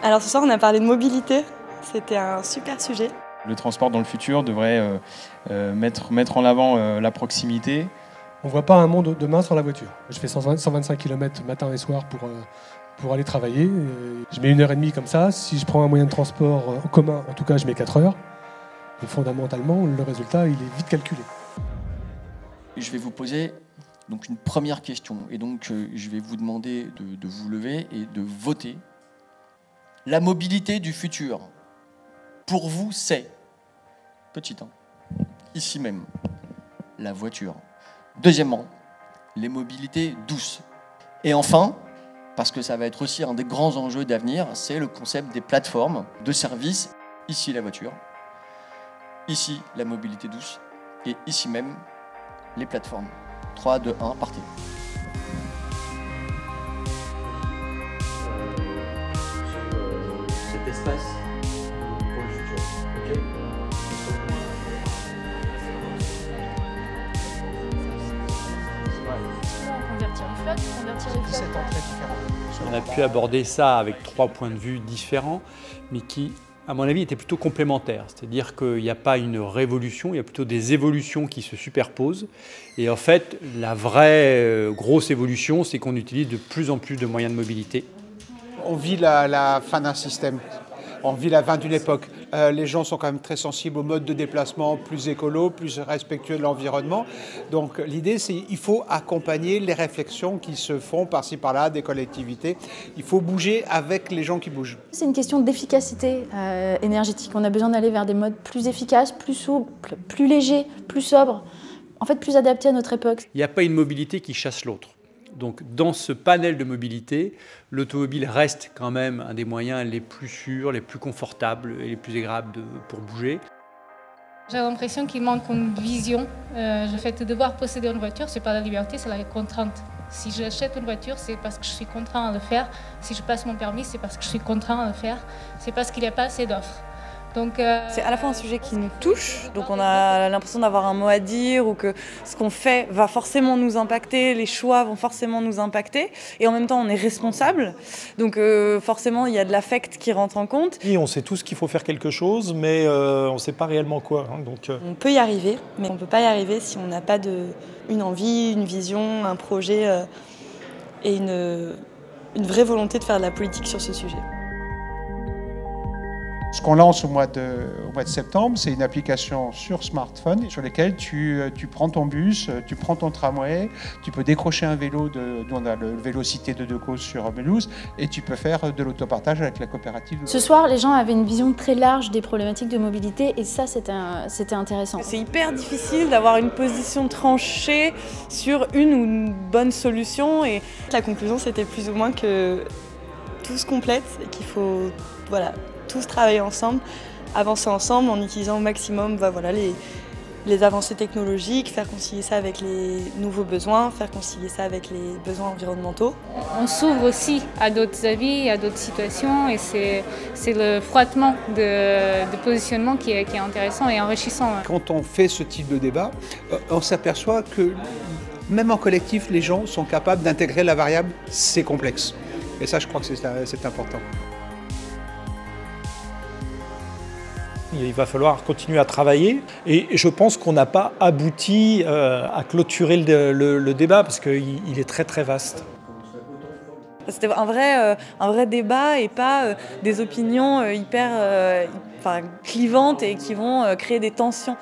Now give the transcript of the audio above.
Alors ce soir on a parlé de mobilité, c'était un super sujet. Le transport dans le futur devrait mettre en avant la proximité. On ne voit pas un monde demain sans la voiture. Je fais 125 km matin et soir pour aller travailler. Je mets 1h30 comme ça. Si je prends un moyen de transport en commun, en tout cas je mets 4 heures. Et fondamentalement, le résultat il est vite calculé. Je vais vous poser donc une première question. Et donc je vais vous demander de vous lever et de voter. La mobilité du futur, pour vous, c'est, petit 1, ici même, la voiture. Deuxièmement, les mobilités douces. Et enfin, parce que ça va être aussi un des grands enjeux d'avenir, c'est le concept des plateformes de services. Ici, la voiture. Ici, la mobilité douce. Et ici même, les plateformes. 3, 2, 1, partez. Cet espace pour le futur. Ok. On a pu aborder ça avec 3 points de vue différents, mais qui, à mon avis, étaient plutôt complémentaires. C'est-à-dire qu'il n'y a pas une révolution, il y a plutôt des évolutions qui se superposent. Et en fait, la vraie grosse évolution, c'est qu'on utilise de plus en plus de moyens de mobilité. On vit la fin d'un système. On vit la fin d'une époque. Les gens sont quand même très sensibles aux modes de déplacement plus écolo, plus respectueux de l'environnement. Donc l'idée, c'est qu'il faut accompagner les réflexions qui se font par-ci par-là des collectivités. Il faut bouger avec les gens qui bougent. C'est une question d'efficacité énergétique. On a besoin d'aller vers des modes plus efficaces, plus souples, plus légers, plus sobres, en fait plus adaptés à notre époque. Il n'y a pas une mobilité qui chasse l'autre. Donc dans ce panel de mobilité, l'automobile reste quand même un des moyens les plus sûrs, les plus confortables et les plus agréables pour bouger. J'ai l'impression qu'il manque une vision. Le fait de devoir posséder une voiture, ce n'est pas la liberté, c'est la contrainte. Si j'achète une voiture, c'est parce que je suis contraint à le faire. Si je passe mon permis, c'est parce que je suis contraint à le faire. C'est parce qu'il n'y a pas assez d'offres. C'est à la fois un sujet qui nous touche, donc on a l'impression d'avoir un mot à dire ou que ce qu'on fait va forcément nous impacter, les choix vont forcément nous impacter et en même temps on est responsable, donc forcément il y a de l'affect qui rentre en compte. On sait tous qu'il faut faire quelque chose mais on ne sait pas réellement quoi. On peut y arriver, mais on ne peut pas y arriver si on n'a pas une envie, une vision, un projet et une vraie volonté de faire de la politique sur ce sujet. Ce qu'on lance au mois de septembre, c'est une application sur smartphone sur laquelle tu prends ton bus, tu prends ton tramway, tu peux décrocher un vélo, nous on a le Vélocité de Decausse sur Mulhouse, et tu peux faire de l'autopartage avec la coopérative. Ce soir, les gens avaient une vision très large des problématiques de mobilité et ça, c'était intéressant. C'est hyper difficile d'avoir une position tranchée sur une ou une bonne solution et la conclusion c'était plus ou moins que tout se complète et qu'il faut tous travailler ensemble, avancer ensemble en utilisant au maximum les avancées technologiques, faire concilier ça avec les nouveaux besoins, faire concilier ça avec les besoins environnementaux. On s'ouvre aussi à d'autres avis, à d'autres situations et c'est le frottement de positionnement qui est intéressant et enrichissant. Quand on fait ce type de débat, on s'aperçoit que même en collectif, les gens sont capables d'intégrer la variable « c'est complexe ». Et ça, je crois que c'est important. Il va falloir continuer à travailler et je pense qu'on n'a pas abouti à clôturer le débat parce qu'il est très très vaste. C'était un vrai débat et pas des opinions hyper clivantes et qui vont créer des tensions.